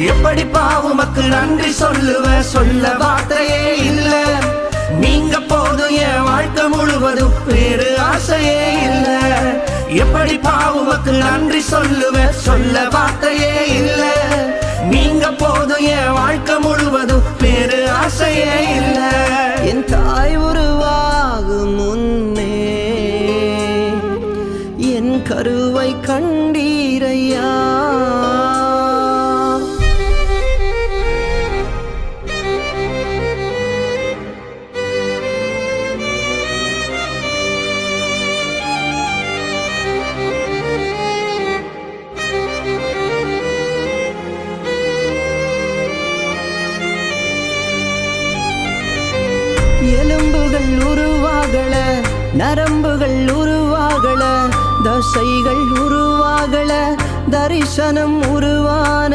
எப்படிப்பா உமக்கு நன்றி சொல்லுவ, சொல்ல வார்த்தையே இல்ல. நீங்க போதும் என் வாழ்க்கை முழுவதும், வேறு ஆசையே இல்ல. எப்படிப்பா உமக்கு நன்றி சொல்லுவ, சொல்ல வார்த்தையே இல்ல. நீங்க போதும் என் வாழ்க்கை முழுவதும், வேறு ஆசையே இல்ல. என் தாய் உருவாகும் முன்னே என் கருவை கண்டீரையா. எலும்புகள் உருவாகல, நரம்புகள் உருவாகல, தசைகள் உருவாகல, தரிசனம் உருவான